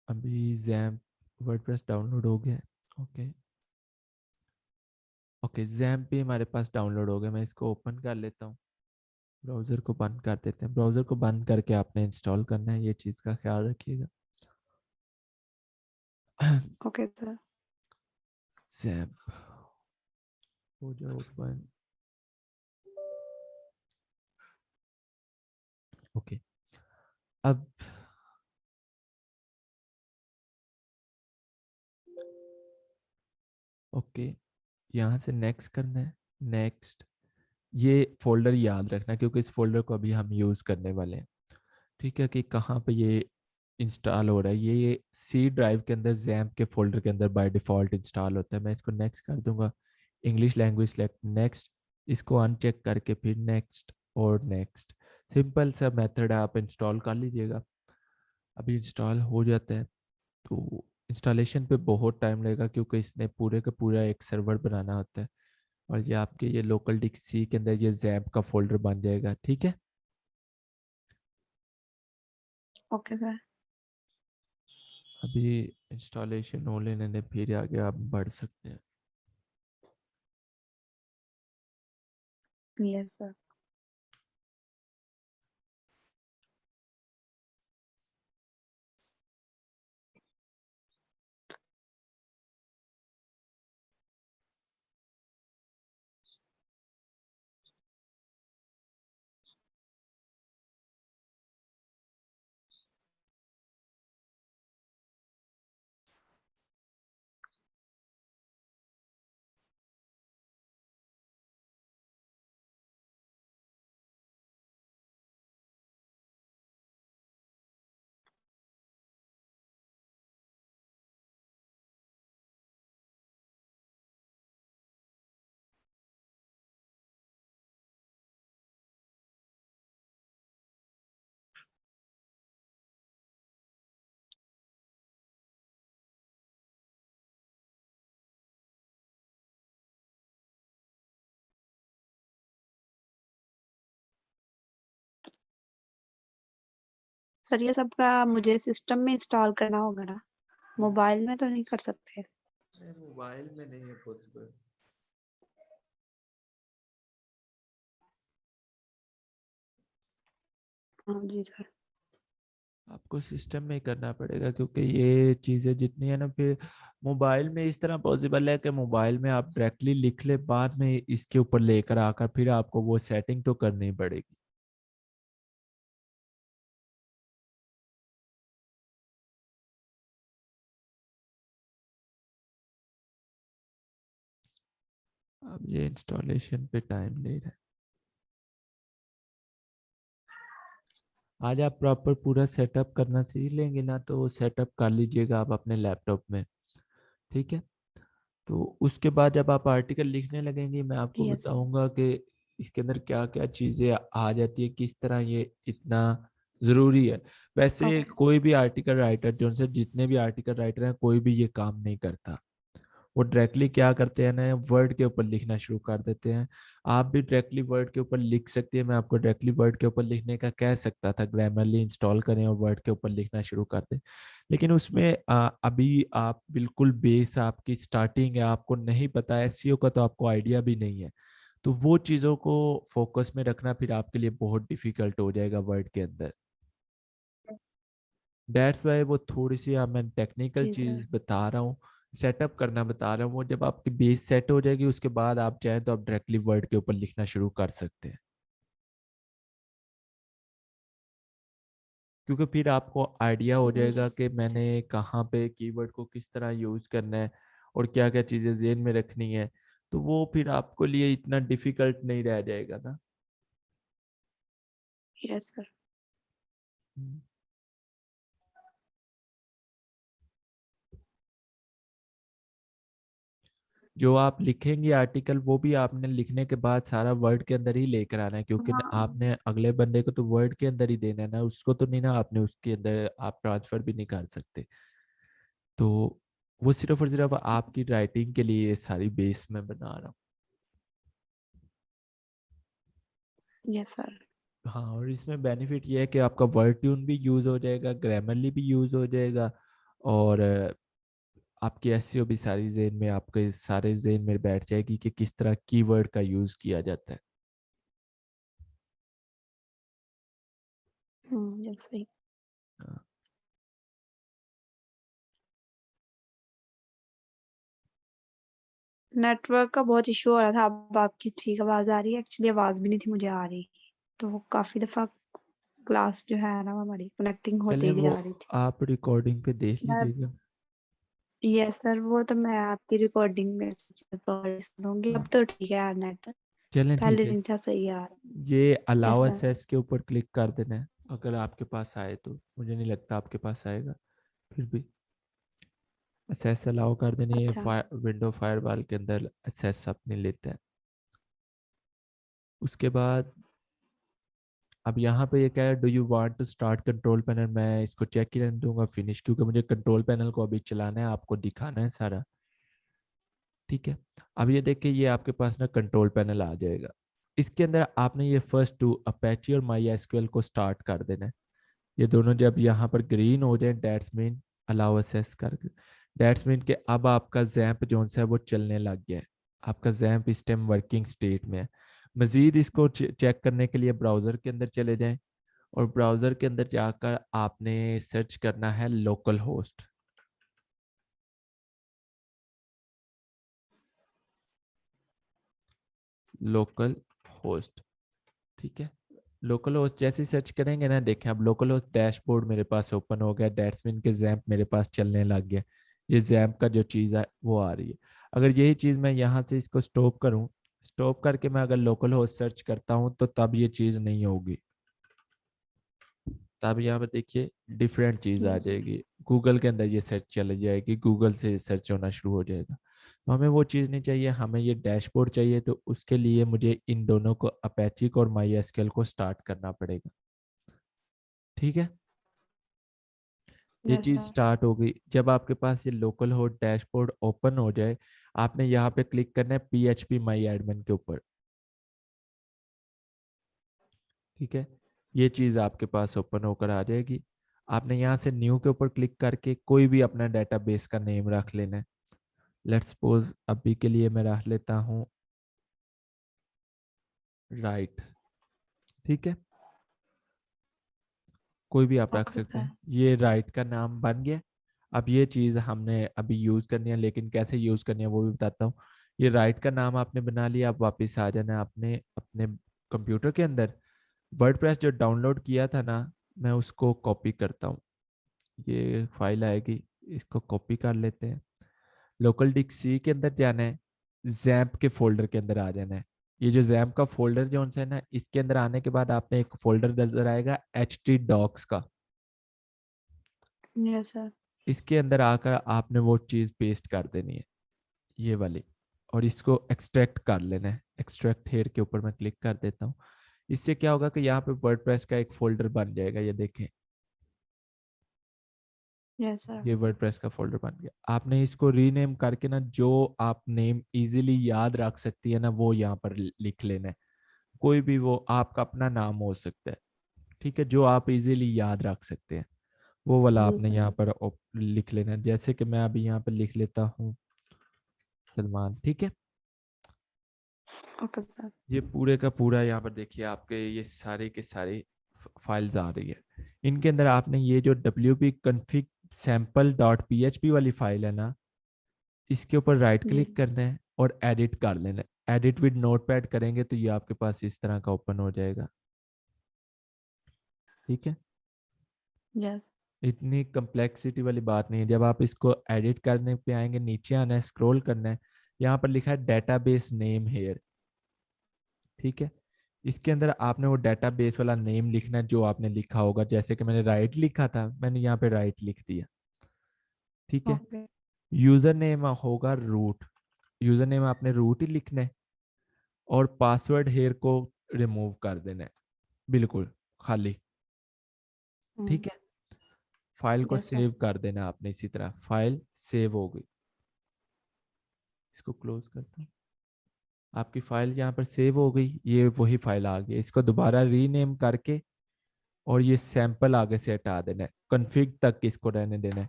अभी जैम्प वर्डप्रेस डाउनलोड हो गया। ओके, ओके, जैम्प भी हमारे पास डाउनलोड हो गया। मैं इसको ओपन कर लेता हूँ। ब्राउज़र को बंद कर देते हैं। ब्राउज़र को बंद करके आपने इंस्टॉल करना है, ये चीज़ का ख्याल रखिएगा। Okay sir. जैम्प हो जाओ ओपन। ओके, अब ओके, यहाँ से नेक्स्ट करना है। नेक्स्ट, ये फोल्डर याद रखना क्योंकि इस फोल्डर को अभी हम यूज़ करने वाले हैं। ठीक है, कि कहाँ पे ये इंस्टॉल हो रहा है। ये सी ड्राइव के अंदर जैम्प के फोल्डर के अंदर बाय डिफ़ॉल्ट इंस्टॉल होता है। मैं इसको नेक्स्ट कर दूंगा। English language select, next. इसको अनचेक करके फिर नेक्स्ट और नेक्स्ट। सिंपल सा मेथड है, आप इंस्टॉल कर लीजिएगा। अभी इंस्टॉल हो जाता है। तो इंस्टॉलेशन पे बहुत टाइम लगेगा क्योंकि इसने पूरे का पूरा एक सर्वर बनाना होता है। और ये आपके ये लोकल डिस्क सी के अंदर ये जैम्प का फोल्डर बन जाएगा। ठीक है, ओके सर। अभी इंस्टॉलेशन हो लेने दें, फिर आगे आप बढ़ सकते हैं। Yes sir. सर ये सब का मुझे सिस्टम में इंस्टॉल करना होगा ना, मोबाइल में तो नहीं कर सकते। मोबाइल में नहीं है पॉसिबल। हाँ जी सर। आपको सिस्टम में ही करना पड़ेगा, क्योंकि ये चीज़ें जितनी है ना, फिर मोबाइल में इस तरह पॉसिबल है कि मोबाइल में आप डायरेक्टली लिख ले, बाद में इसके ऊपर लेकर आकर फिर आपको वो सेटिंग तो करनी पड़ेगी। अब ये इंस्टॉलेशन पे टाइम ले रहा है। आज आप प्रॉपर पूरा सेटअप करना सीख लेंगे ना, तो सेटअप कर लीजिएगा आप अपने लैपटॉप में। ठीक है। तो उसके बाद जब आप आर्टिकल लिखने लगेंगे, मैं आपको यस। बताऊंगा कि इसके अंदर क्या क्या चीज़ें आ जाती है, किस तरह ये इतना ज़रूरी है। वैसे ओके। कोई भी आर्टिकल राइटर, जो से जितने भी आर्टिकल राइटर हैं, कोई भी ये काम नहीं करता। वो डायरेक्टली क्या करते हैं ना, वर्ड के ऊपर लिखना शुरू कर देते हैं। आप भी डायरेक्टली वर्ड के ऊपर लिख सकते हैं। मैं आपको डायरेक्टली वर्ड के ऊपर लिखने का कह सकता था, ग्रामरली इंस्टॉल करें और वर्ड के ऊपर लिखना शुरू कर दें। लेकिन उसमें अभी आप बिल्कुल बेस, आपकी स्टार्टिंग है, आपको नहीं पता है एसईओ का, तो आपको आइडिया भी नहीं है। तो वो चीज़ों को फोकस में रखना फिर आपके लिए बहुत डिफिकल्ट हो जाएगा वर्ड के अंदर। दैट्स वाई वो थोड़ी सी मैं टेक्निकल जी सर। चीज बता रहा हूँ, सेटअप करना बता रहा हूँ। वो जब आपकी बेस सेट हो जाएगी, उसके बाद आप चाहें तो आप डायरेक्टली वर्ड के ऊपर लिखना शुरू कर सकते हैं। क्योंकि फिर आपको आइडिया हो यस। जाएगा कि मैंने कहाँ पे कीवर्ड को किस तरह यूज करना है और क्या क्या चीजें ज़हन में रखनी है। तो वो फिर आपको लिए इतना डिफिकल्ट नहीं रह जाएगा ना। Yes sir. हम्म। जो आप लिखेंगे आर्टिकल, वो भी आपने लिखने के बाद सारा वर्ड के अंदर ही लेकर आना है, क्योंकि हाँ। आपने अगले बंदे को तो वर्ड के अंदर ही देना है ना, उसको तो नहीं ना आपने उसके अंदर आप ट्रांसफर भी नहीं कर सकते। तो वो सिर्फ और सिर्फ आपकी राइटिंग के लिए ये सारी बेस में बना रहा हूँ। Yes sir. हाँ, और इसमें बेनिफिट ये है कि आपका वर्ड ट्यून भी यूज हो जाएगा, ग्रामरली भी यूज हो जाएगा, और आपकी एसईओ भी सारी जेन में, आपके सारे जेन में बैठ जाएगी कि किस तरह कीवर्ड का यूज किया जाता है। यस सही। हाँ। नेटवर्क का बहुत इशू हो रहा था। अब आपकी ठीक आवाज आ रही है, एक्चुअली आवाज भी नहीं थी मुझे आ रही, तो वो काफी दफा क्लास जो है ना हमारी कनेक्टिंग होते चलें, ही वो जा रही थी। आप रिकॉर्डिंग पे देख मैं लीजिएगा। यस सर, वो तो मैं आपकी रिकॉर्डिंग में सुनूंगी। हाँ, अब तो ठीक है यार नेट, चलें ठीक पहले है। नहीं था सही यार। ये यस अलाउ सर। एक्सेस के ऊपर क्लिक कर देना है, अगर आपके पास आए तो। मुझे नहीं लगता आपके पास आएगा, फिर भी एक्सेस अलाउ कर देने। ये अच्छा। विंडो फायरवॉल के अंदर एक्सेस अपने लेते हैं। उसके बाद अब यहाँ पे ये क्या है, do you want to start control panel. मैं इसको चेक ही रहने दूंगा फिनिश, क्योंकि मुझे कंट्रोल पैनल को अभी चलाना है, आपको दिखाना है सारा। ठीक है। अब ये देखिए, ये आपके पास ना कंट्रोल पैनल आ जाएगा। इसके अंदर आपने ये फर्स्ट टू अपैची और माई एसक्यूएल को स्टार्ट कर देना है। ये दोनों जब यहाँ पर ग्रीन हो जाए, दैट्स मीन अलाउ एक्सेस कर, दैट्स मीन कि अब आपका जैम्प जो है वो चलने लग गया है। आपका जैम्प इस टाइम वर्किंग स्टेट में है। मजीद इसको चेक करने के लिए ब्राउजर के अंदर चले जाएं, और ब्राउजर के अंदर जाकर आपने सर्च करना है लोकल होस्ट। Local host. ठीक है। लोकल होस्ट जैसे सर्च करेंगे ना, देखें अब लोकल होस्ट डैशबोर्ड मेरे पास ओपन हो गया, दैट्स मीन के जैम्प मेरे पास चलने लग गया। ये जैम्प का जो चीज़ है वो आ रही है। अगर यही चीज़ मैं यहाँ से इसको स्टॉप करूँ, स्टॉप करके मैं अगर लोकल होस्ट सर्च करता हूँ, तो तब ये चीज़ नहीं होगी। तब यहाँ पे देखिए डिफरेंट चीज़ आ यस सर। जाएगी, गूगल के अंदर ये सर्च चली जाएगी, गूगल से सर्च होना शुरू हो जाएगा। तो हमें वो चीज़ नहीं चाहिए, हमें ये डैशबोर्ड चाहिए। तो उसके लिए मुझे इन दोनों को, अपैची और माई एसक्यूएल को स्टार्ट करना पड़ेगा। ठीक है। ये यस चीज़ सर। स्टार्ट हो गई। जब आपके पास ये लोकल होस्ट डैशबोर्ड ओपन हो जाए, आपने यहाँ पे क्लिक करना है PHP माई एडमिन के ऊपर। ठीक है। ये चीज़ आपके पास ओपन होकर आ जाएगी। आपने यहाँ से न्यू के ऊपर क्लिक करके कोई भी अपना डेटाबेस का नेम रख लेना है। लेट्स सपोज अभी के लिए मैं रख लेता हूँ राइट। ठीक है, कोई भी आप रख ओके सकते सर। हैं। ये राइट का नाम बन गया। अब ये चीज़ हमने अभी यूज़ करनी है, लेकिन कैसे यूज़ करनी है वो भी बताता हूँ। ये राइट का नाम आपने बना लिया, आप वापस आ जाना है आपने अपने कंप्यूटर के अंदर। वर्डप्रेस जो डाउनलोड किया था ना, मैं उसको कॉपी करता हूँ। ये फाइल आएगी, इसको कॉपी कर लेते हैं। लोकल डिस्क सी के अंदर जाना है, जैम्प के फोल्डर के अंदर आ जाना है। ये जो जैम्प का फोल्डर जो है ना, इसके अंदर आने के बाद आपने एक फोल्डर नजर आएगा htdocs का। Yes sir. इसके अंदर आकर आपने वो चीज़ पेस्ट कर देनी है, ये वाली, और इसको एक्सट्रैक्ट कर लेना है। एक्सट्रैक्ट हेयर के ऊपर मैं क्लिक कर देता हूँ। इससे क्या होगा कि यहाँ पे वर्डप्रेस का एक फोल्डर बन जाएगा, ये देखें, यस सर। ये वर्डप्रेस का फोल्डर बन गया। आपने इसको रीनेम करके ना, जो आप नेम इजीली याद रख सकती है ना, वो यहाँ पर लिख लेना है। कोई भी वो आपका अपना नाम हो सकता है, ठीक है, जो आप इजीली याद रख सकते हैं, वो वाला जी आपने यहाँ सर। पर लिख लेना है। जैसे कि मैं अभी यहाँ पर लिख लेता हूँ सलमान। ठीक है, ओके सर। ये पूरे का पूरा यहाँ पर देखिए आपके ये सारे के सारे फाइल्स आ रही है। इनके अंदर आपने ये जो wp config sample.php वाली फाइल है ना, इसके ऊपर राइट जी। क्लिक करना है और एडिट कर लेना है। एडिट विद नोटपैड करेंगे तो ये आपके पास इस तरह का ओपन हो जाएगा। ठीक है, यस। इतनी कम्प्लेक्सिटी वाली बात नहीं है। जब आप इसको एडिट करने पे आएंगे, नीचे आना है, स्क्रॉल करना है, यहाँ पर लिखा है डेटाबेस नेम हेयर। ठीक है, इसके अंदर आपने वो डेटाबेस वाला नेम लिखना है जो आपने लिखा होगा। जैसे कि मैंने राइट लिखा था, मैंने यहाँ पे राइट लिख दिया। ठीक है, ओके। यूजर नेम होगा रूट, यूजर नेम आपने रूट ही लिखना है, और पासवर्ड हेयर को रिमूव कर देना है, बिल्कुल खाली। ठीक है, फाइल को यस सर। सेव कर देना आपने। इसी तरह फाइल सेव हो गई। इसको क्लोज करता हूँ। आपकी फाइल यहाँ पर सेव हो गई, ये वही फाइल आ गई। इसको दोबारा रीनेम करके और ये सैंपल आगे से हटा देना है, कन्फिग तक इसको रहने देना है,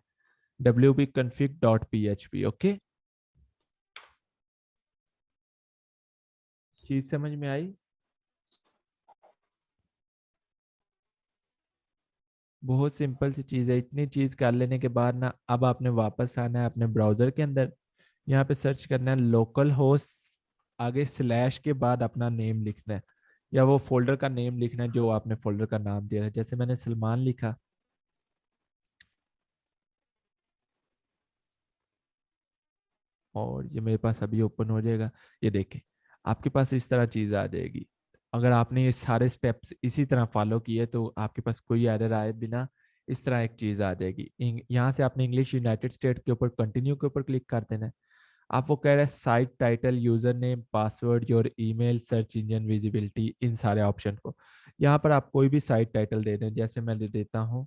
wp-config.php। ओके, चीज समझ में आई? बहुत सिंपल सी चीज है। इतनी चीज कर लेने के बाद ना, अब आपने वापस आना है अपने ब्राउजर के अंदर। यहाँ पे सर्च करना है लोकल होस्ट, आगे स्लैश के बाद अपना नेम लिखना है, या वो फोल्डर का नेम लिखना है जो आपने फोल्डर का नाम दिया है। जैसे मैंने सलमान लिखा, और ये मेरे पास अभी ओपन हो जाएगा। ये देखें, आपके पास इस तरह चीज आ जाएगी। अगर आपने ये सारे स्टेप्स इसी तरह फॉलो किए तो आपके पास कोई एरर आए बिना इस तरह एक चीज आ जाएगी। यहाँ से आपने इंग्लिश यूनाइटेड स्टेट के ऊपर कंटिन्यू के ऊपर क्लिक कर देना है। आप वो कह रहे हैं site title, user name, password, your email, search engine visibility, इन सारे ऑप्शन को यहाँ पर आप कोई भी साइट टाइटल दे दें। जैसे मैं दे देता हूँ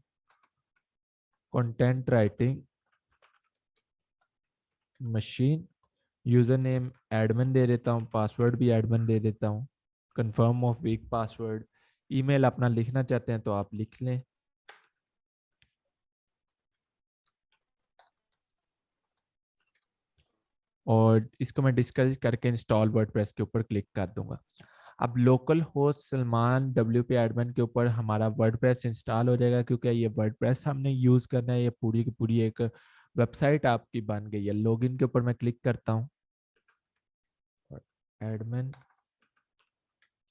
content writing machine, user name admin दे देता हूँ, पासवर्ड भी एडमिन दे देता हूँ, confirm of weak password. Email अपना लिखना चाहते हैं तो आप लिख लें, और इसको मैं डिस्करेज करके इंस्टॉल वर्डप्रेस के ऊपर क्लिक कर दूंगा। अब local host Salman WP admin के ऊपर हमारा वर्डप्रेस इंस्टॉल हो जाएगा, क्योंकि ये वर्डप्रेस हमने यूज करना है। ये पूरी की पूरी एक वेबसाइट आपकी बन गई है। लॉगिन के ऊपर मैं क्लिक करता हूँ, एडमिन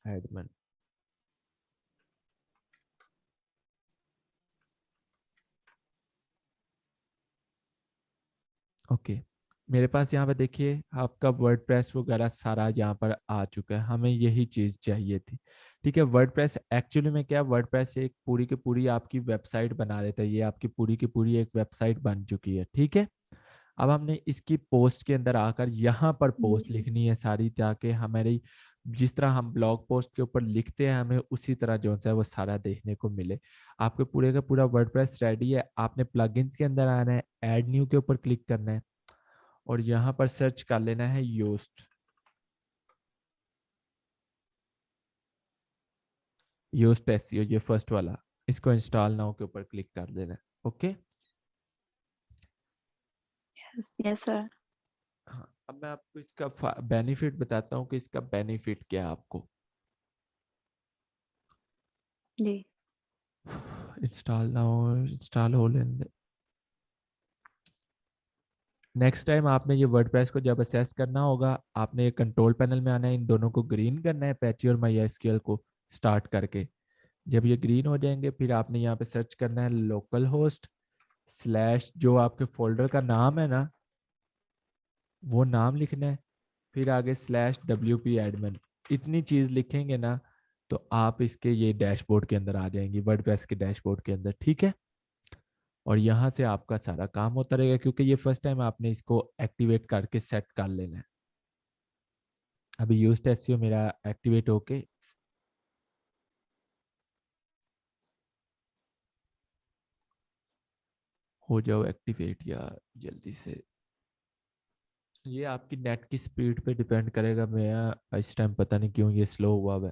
एडमिन, ओके। मेरे पास यहाँ पे देखिए आपका वर्डप्रेस वगैरह सारा यहाँ पर आ चुका है। हमें यही चीज़ चाहिए थी। ठीक है, वर्डप्रेस एक्चुअली में क्या, वर्डप्रेस एक पूरी की पूरी आपकी वेबसाइट बना देता है। ये आपकी पूरी की पूरी एक वेबसाइट बन चुकी है। ठीक है, अब हमने इसकी पोस्ट के अंदर आकर यहाँ पर जी पोस्ट सर। लिखनी है सारी, ताकि हमारी जिस तरह हम ब्लॉग पोस्ट के ऊपर लिखते हैं, हमें उसी तरह जो है वो सारा देखने को मिले। आपके पूरे का पूरा वर्डप्रेस रेडी है। आपने प्लगइन्स के अंदर आना है, ऐड न्यू के ऊपर क्लिक करना है, और यहाँ पर सर्च कर लेना है योस्ट। योस्ट एसईओ, ये फर्स्ट वाला। इसको इंस्टॉल नाउ के ऊपर क्लिक कर देना है। ओके। Yes sir. हाँ, अब मैं आपको इसका बेनिफिट बताता हूँ कि इसका बेनिफिट क्या है आपको। जी। इंस्टॉल नाउ, इंस्टॉल हो लेने। नेक्स्ट टाइम आपने ये वर्डप्रेस को जब असेस करना होगा, आपने ये कंट्रोल पैनल में आना है, इन दोनों को ग्रीन करना है, पैची और माई एसक्यूएल को स्टार्ट करके। जब ये ग्रीन हो जाएंगे फिर आपने यहाँ पे सर्च करना है लोकल होस्ट स्लैश जो आपके फोल्डर का नाम है ना, वो नाम लिखना है। फिर आगे स्लैश WP एडमिन, इतनी चीज लिखेंगे ना तो आप इसके ये डैशबोर्ड के अंदर आ जाएंगी, वर्डप्रेस के डैशबोर्ड के अंदर। ठीक है। और यहाँ से आपका सारा काम होता रहेगा, क्योंकि ये फर्स्ट टाइम आपने इसको एक्टिवेट करके सेट कर लेना है। अभी यूज्ड एसईओ मेरा एक्टिवेट होके हो जाओ एक्टिवेट यार जल्दी से। ये आपकी नेट की स्पीड पे डिपेंड करेगा, मैं इस टाइम पता नहीं क्यों ये स्लो हुआ है।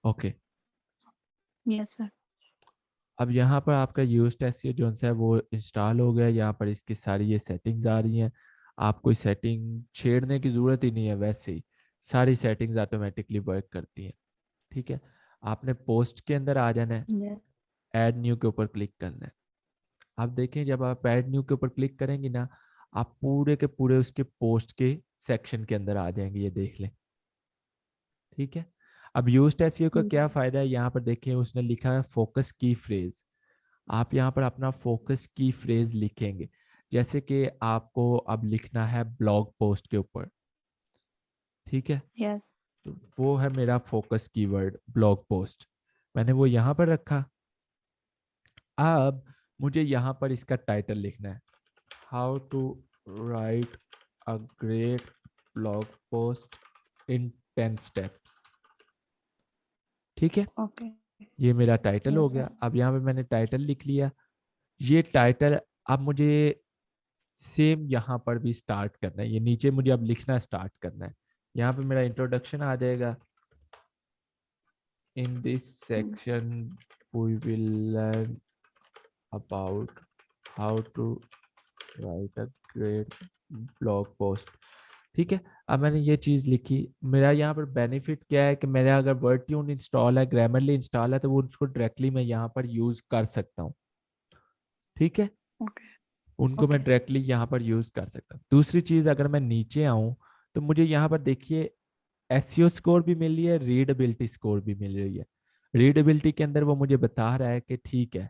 ओके। Yes sir. अब यहाँ पर आपका यूज्ड एसईओ जो है वो इंस्टॉल हो गया। यहाँ पर इसकी सारी ये सेटिंग्स आ रही हैं। आप कोई सेटिंग छेड़ने की ज़रूरत ही नहीं है, वैसे ही सारी सेटिंग्स ऑटोमेटिकली वर्क करती हैं। ठीक है। आपने पोस्ट के अंदर आ जाना है, यस। ऐड न्यू के ऊपर क्लिक करना है। आप देखें जब आप ऐड न्यू के ऊपर क्लिक करेंगे ना, आप पूरे के पूरे उसके पोस्ट के सेक्शन के अंदर आ जाएंगे, ये देख लें। ठीक है। अब यूज्ड एसईओ का क्या फायदा है, यहाँ पर देखिए उसने लिखा है फोकस की फ्रेज। आप यहाँ पर अपना फोकस की फ्रेज लिखेंगे। जैसे कि आपको अब लिखना है ब्लॉग पोस्ट के ऊपर। ठीक है। यस। तो वो है मेरा फोकस कीवर्ड ब्लॉग पोस्ट, मैंने वो यहाँ पर रखा। अब मुझे यहाँ पर इसका टाइटल लिखना है, how to write a great blog post in 10 steps. ठीक है। ओके। ये मेरा टाइटल हो यस गया। सर। अब यहाँ पे मैंने टाइटल लिख लिया। ये टाइटल अब मुझे सेम यहाँ पर भी स्टार्ट करना है, ये नीचे मुझे अब लिखना स्टार्ट करना है। यहाँ पे मेरा इंट्रोडक्शन आ जाएगा। In this section we will learn about how to write a great blog post. ठीक है। अब मैंने ये चीज़ लिखी। मेरा यहाँ पर बेनिफिट क्या है कि मेरा अगर वर्ड ट्यून इंस्टॉल है, ग्रामरली इंस्टॉल है, तो वो उसको डायरेक्टली मैं यहाँ पर यूज़ कर सकता हूँ। ठीक है। ओके। उनको मैं ओके। डायरेक्टली यहाँ पर यूज़ कर सकता हूँ। दूसरी चीज़, अगर मैं नीचे आऊँ तो मुझे यहाँ पर देखिए एसईओ स्कोर भी मिल रही है, रीडेबिलिटी स्कोर भी मिल रही है। रीडेबिलिटी के अंदर वो मुझे बता रहा है कि ठीक है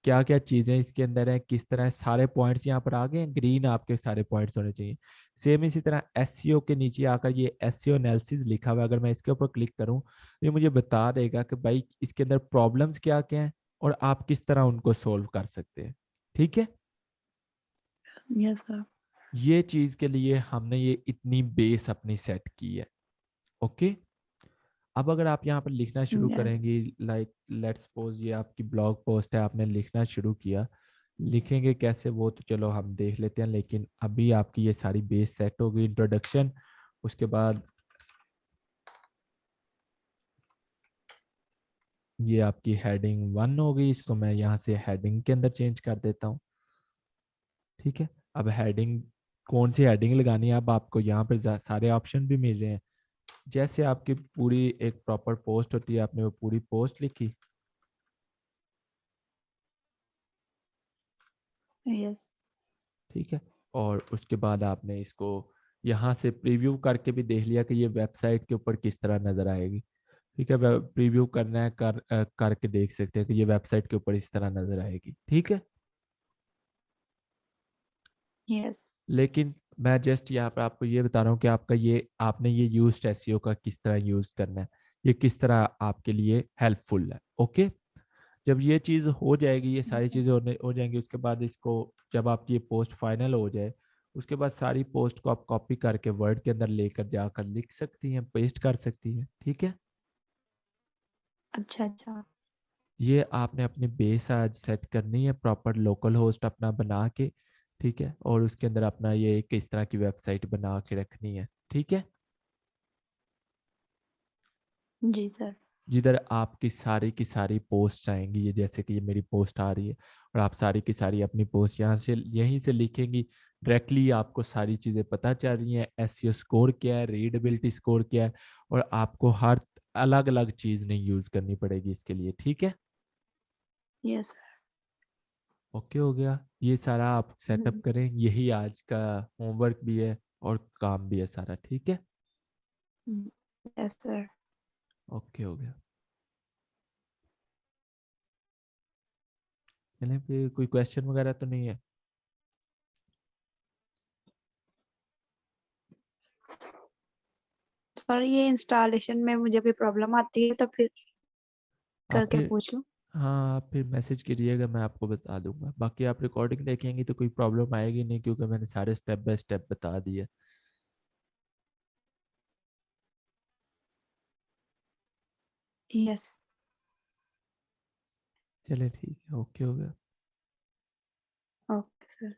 क्या क्या चीज़ें इसके अंदर हैं, किस तरह सारे पॉइंट्स यहाँ पर आ गए हैं, ग्रीन आपके सारे पॉइंट्स होने चाहिए। सेम इसी तरह एसईओ के नीचे आकर ये एसईओ एनालिसिस लिखा हुआ है, अगर मैं इसके ऊपर क्लिक करूँ तो ये मुझे बता देगा कि भाई इसके अंदर प्रॉब्लम्स क्या क्या हैं और आप किस तरह उनको सोल्व कर सकते हैं। ठीक है। Yes sir. ये चीज़ के लिए हमने ये इतनी बेस अपनी सेट की है। ओके। अब अगर आप यहाँ पर लिखना शुरू यस। करेंगे, लाइक लेट्स सपोज ये आपकी ब्लॉग पोस्ट है, आपने लिखना शुरू किया। लिखेंगे कैसे वो तो चलो हम देख लेते हैं, लेकिन अभी आपकी ये सारी बेस सेट हो गई। इंट्रोडक्शन, उसके बाद ये आपकी हेडिंग 1 हो गई, इसको मैं यहाँ से हेडिंग के अंदर चेंज कर देता हूँ। ठीक है। अब हेडिंग, कौन सी हेडिंग लगानी है, अब आपको यहाँ पर सारे ऑप्शन भी मिल रहे हैं। जैसे आपकी पूरी एक प्रॉपर पोस्ट होती है, आपने वो पूरी पोस्ट लिखी। यस। ठीक है। और उसके बाद आपने इसको यहाँ से प्रीव्यू करके भी देख लिया कि ये वेबसाइट के ऊपर किस तरह नजर आएगी। ठीक है। प्रीव्यू करना है करके देख सकते हैं कि ये वेबसाइट के ऊपर इस तरह नजर आएगी। ठीक है। यस। लेकिन मैं जस्ट यहाँ पर आपको ये बता रहा हूँ कि आपका ये आपने ये यूज्ड एसईओ का किस तरह यूज करना है, ये किस तरह आपके लिए हेल्पफुल है। ओके। जब ये चीज़ हो जाएगी, ये सारी चीज़ें होने हो जाएंगी, उसके बाद इसको जब आपकी ये पोस्ट फाइनल हो जाए, उसके बाद सारी पोस्ट को आप कॉपी करके वर्ड के अंदर लेकर जाकर लिख सकती हैं, पेस्ट कर सकती हैं। ठीक है। अच्छा अच्छा। ये आपने अपनी बेस आज सेट करनी है प्रॉपर लोकल होस्ट अपना बना के। ठीक है। और उसके अंदर अपना ये एक इस तरह की वेबसाइट बना के रखनी है। ठीक है। जी सर। जिधर आपकी सारी की सारी पोस्ट आएंगी, ये जैसे कि ये मेरी पोस्ट आ रही है और आप सारी की सारी अपनी पोस्ट यहाँ से यहीं से लिखेंगी, डायरेक्टली आपको सारी चीज़ें पता चल रही हैं, एसईओ स्कोर क्या है, रीडेबिलिटी स्कोर क्या है, और आपको हर अलग अलग चीज़ नहीं यूज़ करनी पड़ेगी इसके लिए। ठीक है, यस ओके हो गया, ये सारा आप सेटअप सर। करें, यही आज का होमवर्क भी है और काम भी है सारा। ठीक है, यस सर। ओके हो गया। चलें फिर, कोई क्वेश्चन वगैरह तो नहीं है? सर ये इंस्टॉलेशन में मुझे कोई प्रॉब्लम आती है तो फिर आप करके फिर, पूछ लूँ? हाँ आप फिर मैसेज करिएगा, मैं आपको बता दूंगा। बाकी आप रिकॉर्डिंग देखेंगे तो कोई प्रॉब्लम आएगी नहीं, क्योंकि मैंने सारे स्टेप बाय स्टेप बता दिए। यस। चले ठीक है, ओके हो गया। Okay sir.